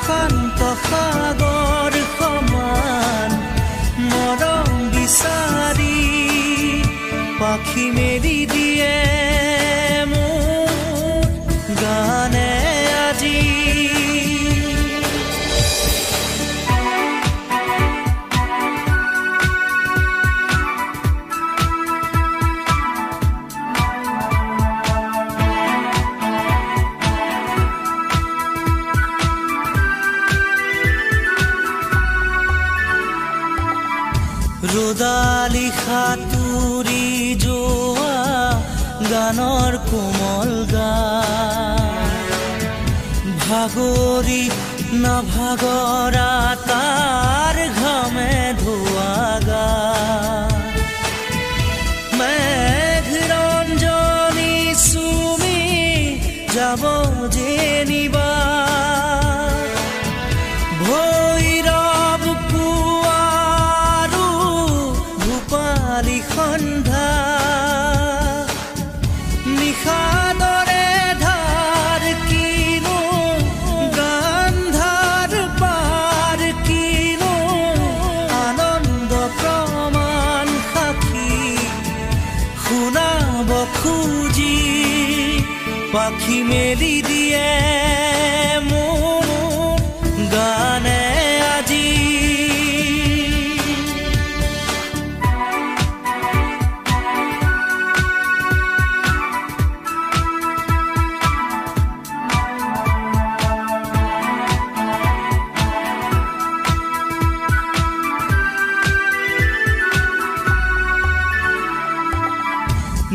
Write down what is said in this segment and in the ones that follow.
প্ৰশান্ত সাগৰ সমান মৰম বিচাৰি পাখি মেলি দিয়ে মোৰ গানে আজি। ৰ'দালি সাঁতুৰি যোৱা গানৰ কোমল গান ভাগৰি নাভাগৰা তাৰ ঘামে ধোৱা গান মেঘ ৰঞ্জনী চুমি যাব যেনিবা সন্ধ্যা নিশাদৰে ধাৰ কিনো গান্ধাৰ পাৰ কিনো আনন্দ প্ৰমাণ সাক্ষী শুনাব খুজি পাখি মেলি দিয়ে মোৰ গানে আজি।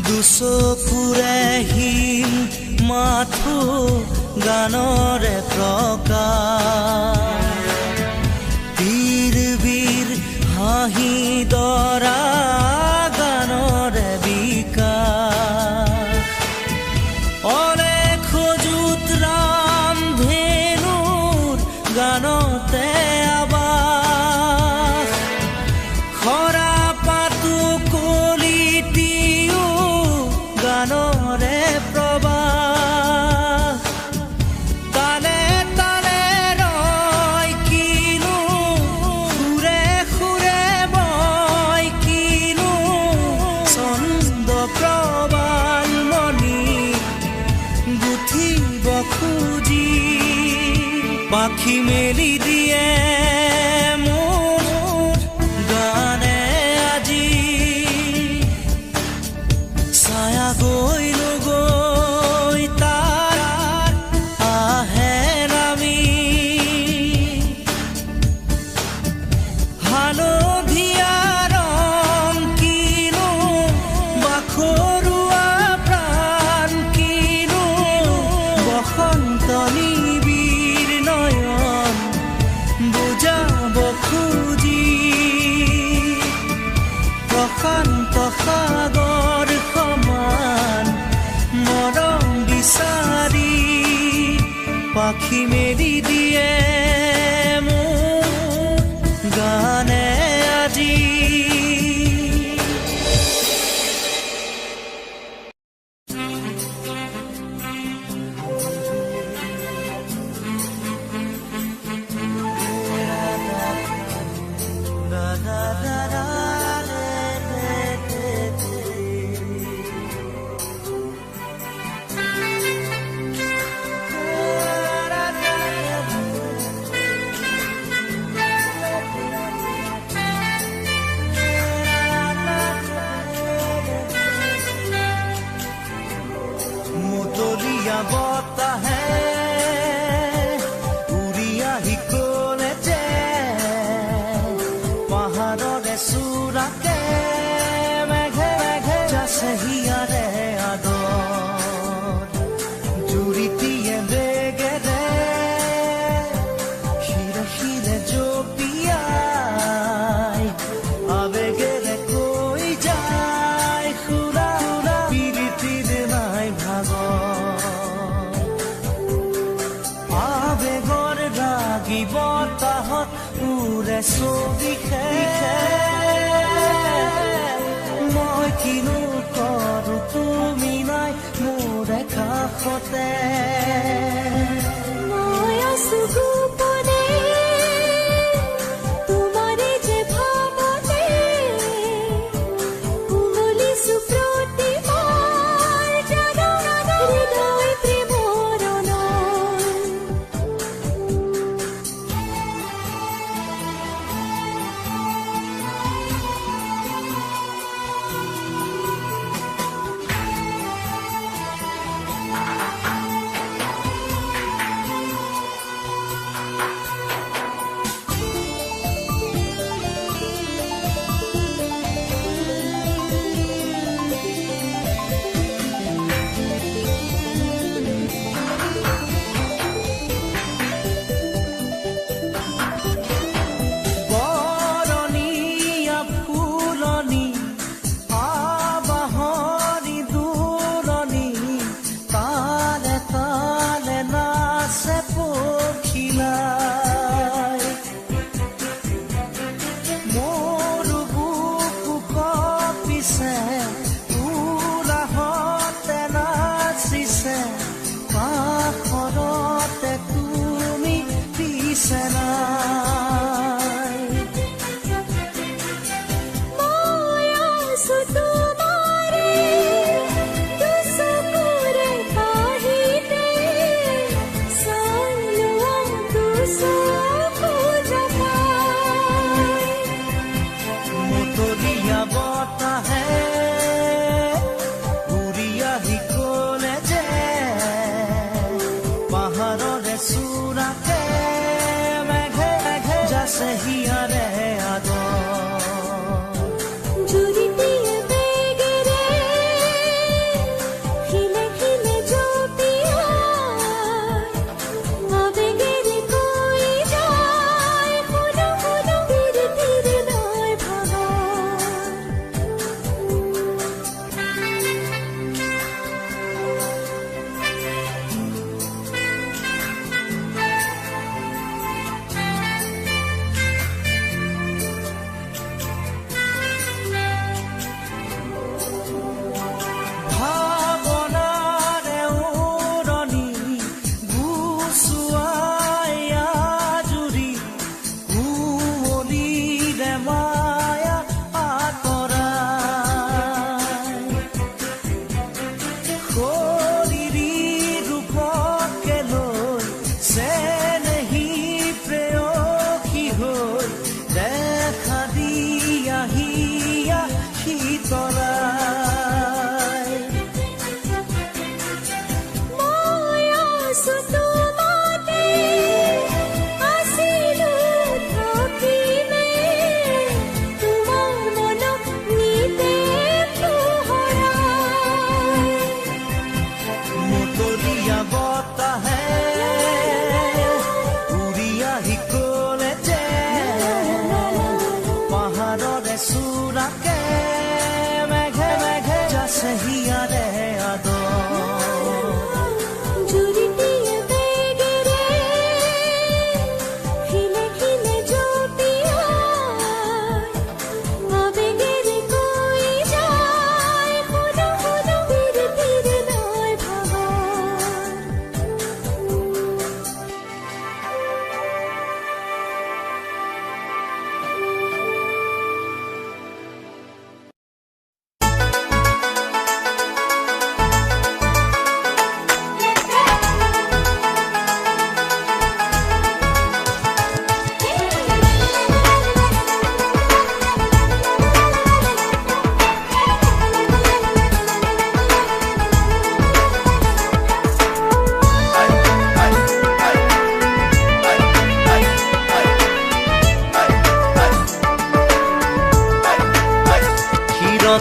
দুচকুৰে হিম মাথো গানৰে প্ৰকাশ বীৰ বীৰ হাঁহি দৰা গানৰে বিকাশ অলেখ যুত ৰাম ধেনুৰ গানতে আবাস খৰা পাতো কলিতি গানৰে প্ৰবাহ তালে তালে ৰয় কিনো সুৰে সুৰে বয় কিনো ছন্দ প্ৰবাল মণি গুঠিব খুজি পাখি মেলি দিয়ে মোৰ গানে আজি। ছায়া গৈলো গৈ তাৰ আহে নামি হালধীয়া ৰং কিনো বাখৰুৱা প্ৰাণ কিনো বসন্ত নিবিৰ নয়ন বুজাব খুজি প্ৰশান্ত সাগৰ সমান মৰম বিচাৰি পাখি মেলি দিয়ে মোৰ গানে আজি। বতাহে উৰি আহি ক'লে যে পাহাৰৰে চোৰাকে মেঘে মেঘে যাছে হিয়াৰে আদৰ জুৰিটিয়ে বেগেৰে শিৰে শিৰে জপিয়াই আবেগেৰে কৈ যায় সুৰা সুৰা পিৰিতিৰ নাই ভাগৰ আবেগৰ ৰাগি বতাহত উৰে ছবিখে মই কিনো কৰো তুমি নাই মোৰ কাষতে মই আছো গোপনে বলিয়া বতাহে উৰি আহি ক'লে যে পাহাৰৰে চূড়াকে মেঘে মেঘে যাছে হিয়াৰে আদৰ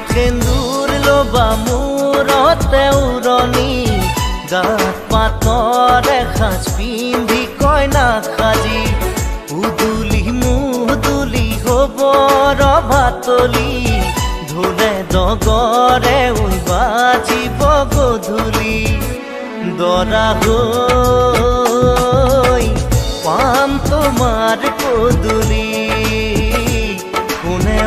সেন্দুৰ লবা মূৰতে উৰণি গাত পাতৰে সাজ পিন্ধি কইনা সাজি উদুলি মুদুলি হবৰ ভাতলি ঢোলে ডগৰে বাজিব গধূলি দৰা হৈ পাম তোমাৰ পদূলি কোনে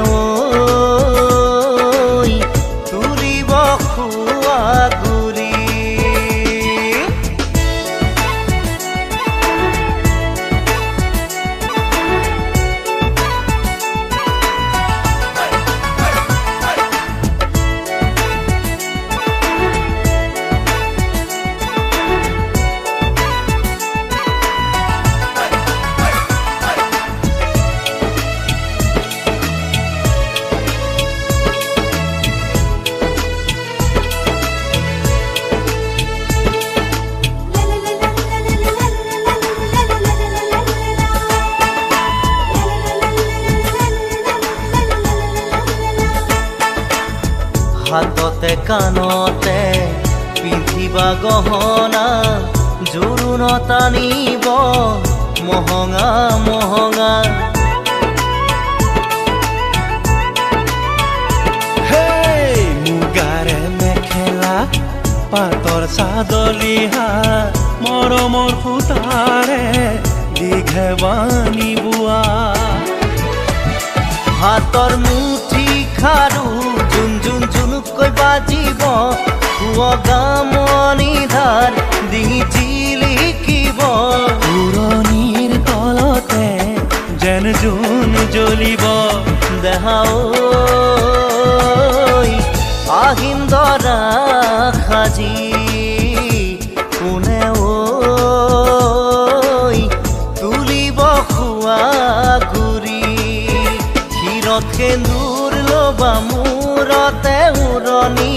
হাততে কাণতে পিন্ধিবা গহনা জোৰোণ টানিব মহঙা মহঙা মুগাৰে মেখেলা পাতৰ চাদলিহা মৰমৰ সূতাৰে দীঘে বানি বোৱা হাতৰ মুঠি খাৰু জুন জুন জুনুকৈ বাজিব গামনি ধাৰ ডিঙি জিলিকিব পুৰণিৰ তলতে যেন জোন জ্বলিব দেহা আহিন দৰা সাজি কোনে তুলিব খোৱা গুৰি ক্ষীৰত সেন্দুৰ লবা মূৰতে উৰণি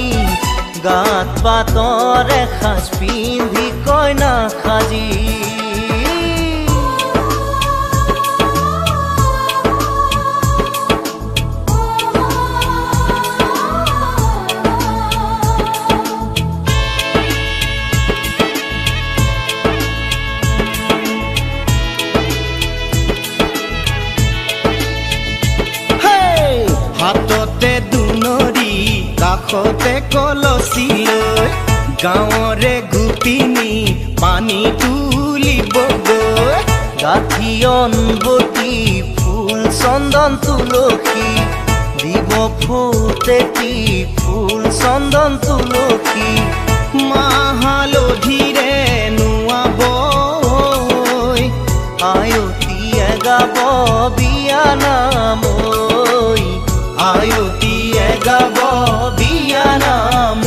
গাত পাতৰে সাজ পিন্ধি কইনা সাজি হাততে দুনৰি কাষতে কলচি লৈ গাঁৱৰে গোপিনী পানী তুলিবগৈ গাঁঠি অনবতি ফুল চন্দন তুলসী দিব ফুটেতি ফুল চন্দন তুলসী মাহালধিৰে নোৱাব আয়তীয়ে গাব বিয়া নাম আয়তীয়ে গাব বিয়া নাম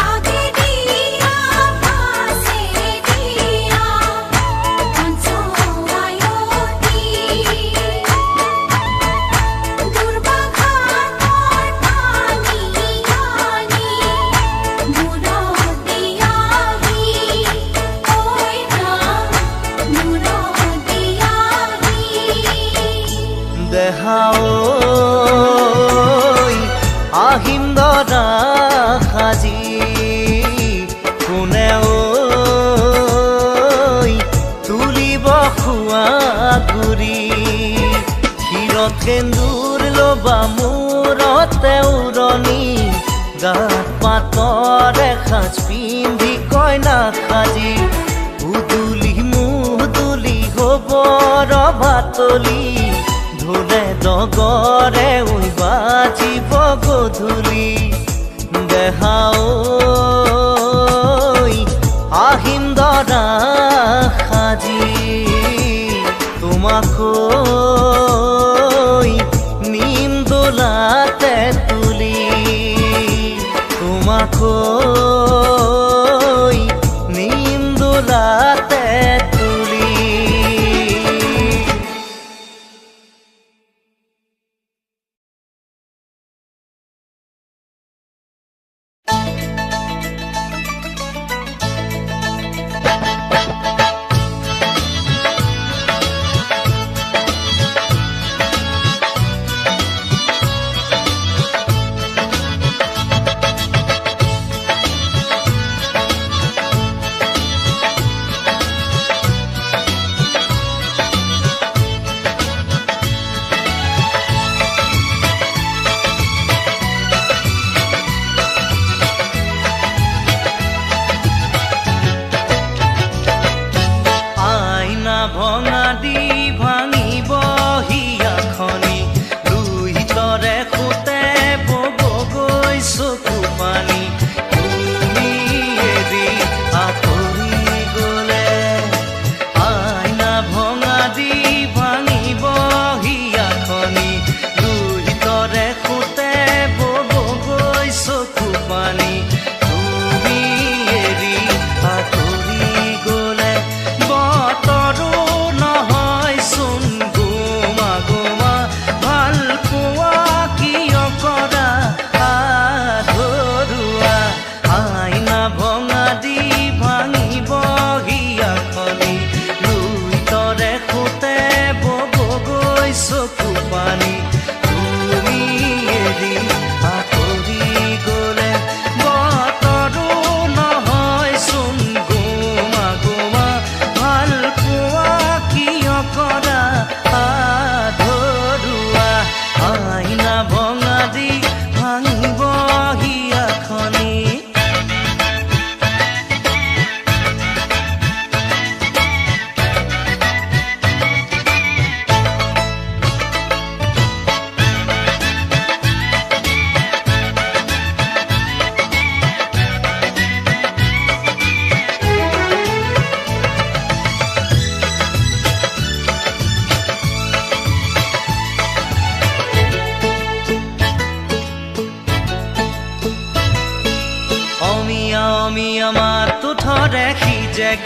আগে দিয়া পাছে দিয়া দেহাও আহিম দৰা সাজি কোনেও তুলিব খোৱা গুৰি ক্ষীৰত সেন্দুৰ ল'বা মূৰতে উৰণি গাত পাতৰ এসাজ পিন্ধি কইনা সাজি উদুলি মুদুলি হ'ব ৰভাতলি ঢোলে ডগৰে বাজিব গধূলি দেহাও আহিম দৰা সাজি তোমাকৈ নিম দোলাতে তুলি তোমাকৈ নিম দোলাতে তুলি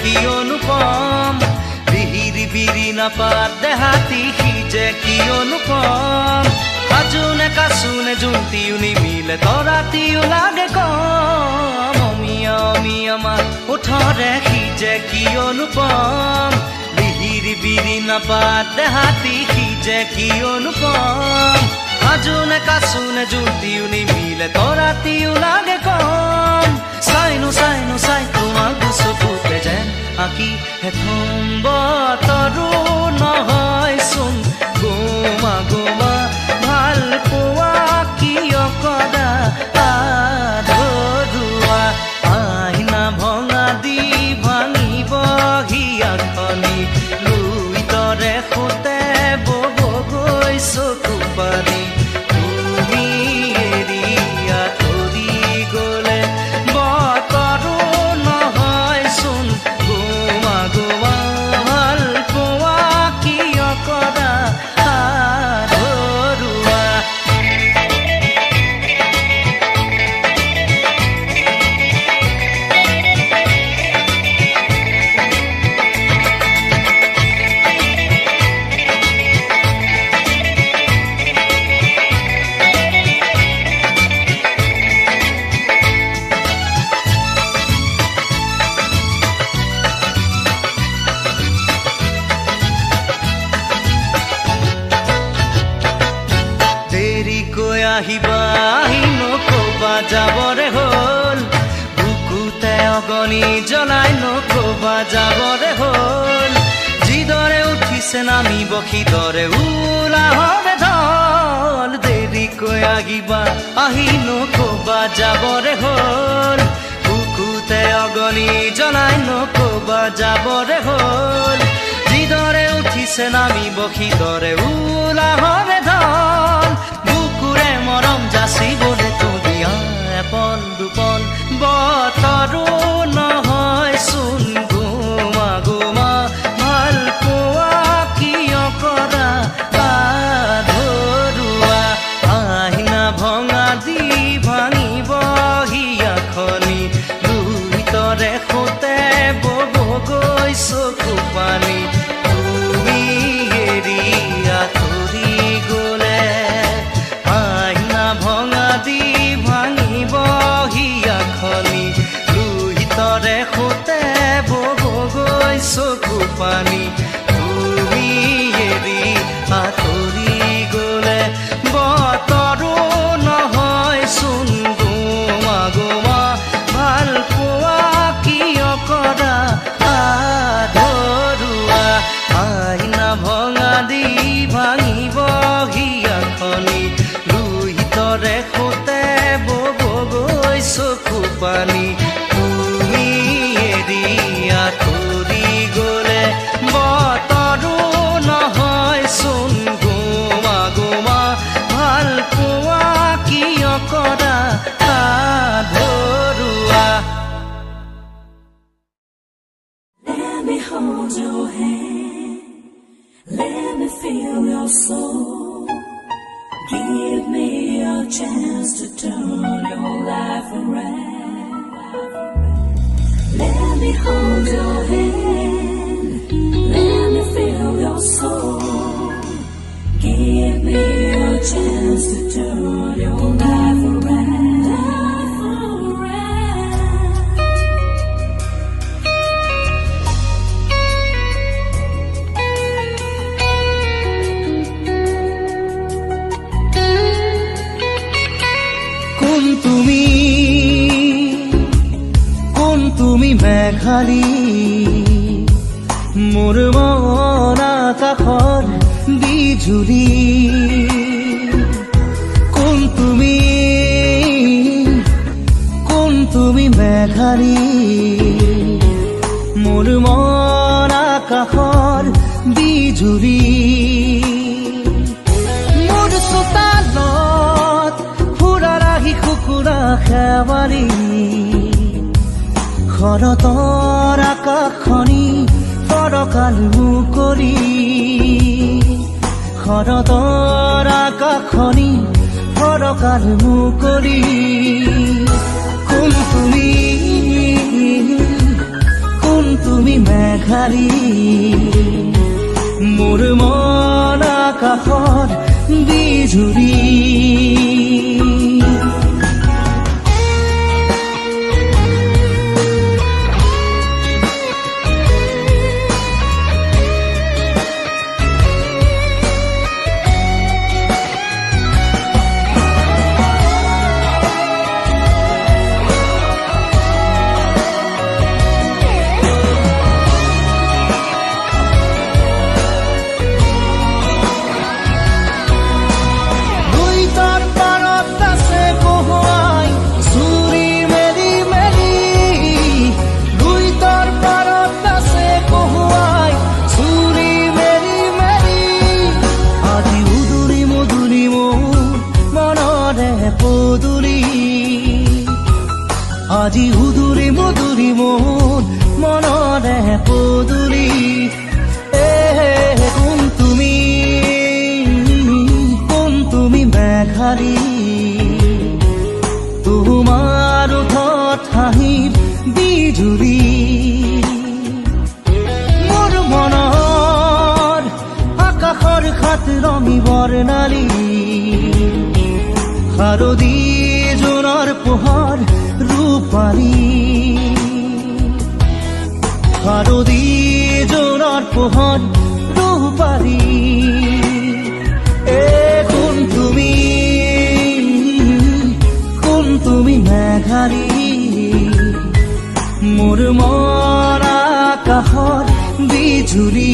কি অনুপম বিহিৰি বিৰি নাপাত দেহাতি সিজে কি অনুপম কাজুনে কাচুনে জুন্তিও নিমিলে তৰাতিও লাগে কম অমিয়া অমিয়া মা ওঠৰে সিজে কি অনুপম বিহিৰি বিৰি নাপাত দেহাতি সিজে কি অনুপম কাজুনে কাচুনে জুন্তিও নিমিলে তৰাতিও লাগে কম চাইনো চাইনো চাই তোমাক চকুতে যেন আঁকি হেথম বতৰো নহয়চোন গোমা গোমা ভাল পোৱা কিয় কৰা আধৰুৱা আইনা ভঙা দি ভাঙিব হিয়াখনি লুই তৰে সোতে বব গৈ চকু পানী তুমি এৰি আঁতৰি গ'লে বতৰো নহয়চোন গোমা গোমা ভাল পোৱা কিয় কৰা আধৰুৱা আহিবা আহি নকবা যাবৰে হ'ল বুকুতে অগনি জ্বলাই নকবা যাবৰে হ'ল যিদৰে উঠিছে নামিব সিদৰে উলাহৰে ঢল দেৰিকৈ আহিবা আহি নকবা যাবৰে হ'ল বুকুতে অগনি জ্বলাই নকবা যাবৰে হ'ল যিদৰে উঠিছে নামিব সিদৰে উলাহৰে ঢল বুকুৰে মৰম যাচিবৰে তুলিয়া এপল দুপল বতৰো নহয় চোন গোমা গোমা ভাল পোৱা কিয় কৰা আধৰুৱা আহিনা ভঙা দি ভাঙিব হিয়াখনি দুইতৰে সোঁতে বব গৈ চকু পানী তুমি এৰি আঁতৰি গ'লে আইনা ভঙা দি ভাঙিব হিয়াখনি দুইতৰে সোঁতে বব গৈ চকু পানী তুমি এৰি আঁতৰি গ'লে বতৰো নহয় চোন গোমা গোমা ভাল পোৱা কিয় কৰা আধৰুৱা আইনা ভঙা দি ভাঙিব হিয়াখনি লুহিতৰে সোঁতে বব গৈ চকু পানী তুমি এৰি আঁতৰি গ'লে বতৰো নহয় চোন গোমা গোমা ভাল পোৱা কিয় কৰা আধৰুৱা Let me hold your hand, let me feel your soul. Give me a chance to turn your life around. Let me hold your hand, let me feel your soul. Give me a chance to turn your life around. কোন তুমি মেঘালী মোৰ মন আকাশৰ বিজুলী কোন তুমি মেঘালী মোৰ মন আকাশৰ বিজুলী মোৰ চোতালত ফুৰাৰাহি কুকুৰা খেৱাৰী শৰতৰ আকাশখনি ফৰকাল মুকলি শৰতৰ আকাশখনি ফৰকাল মুকলি কোন তুমি মেঘালী মোৰ মন আকাশৰ বিজুলী আজি উদুৰি মধুৰি মোৰ মনৰে পদুলি কোন তুমি মেঘালী তোমাৰ ওঠত হাঁহিৰ বিজুলী মোৰ মনৰ আকাশৰ খাত ৰঙী বৰ্ণালী শাৰদী জোনৰ পোহৰ ৰূপালী শাৰদী জোনৰ পোহৰ ৰূপালী কোন তুমি মোৰ মৰা আকাশৰ বিজুলী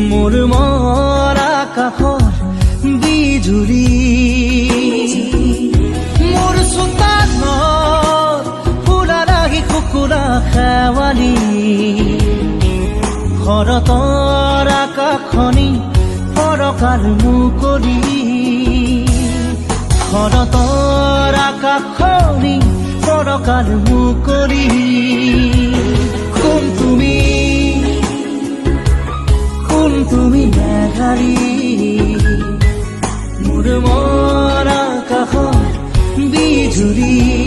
মোৰ মৰা আকাশৰ বিজুলী মোৰ চোতালত ফুলা ৰাগি কুকুৰা খেৱালি শৰতৰ আকাশখনি ফৰকাল মুকলি শৰতৰ আকাশখনি ফৰকাল মুকলি কোন তুমি মেঘালী মোৰ মৰা আকাশৰ বিজুলী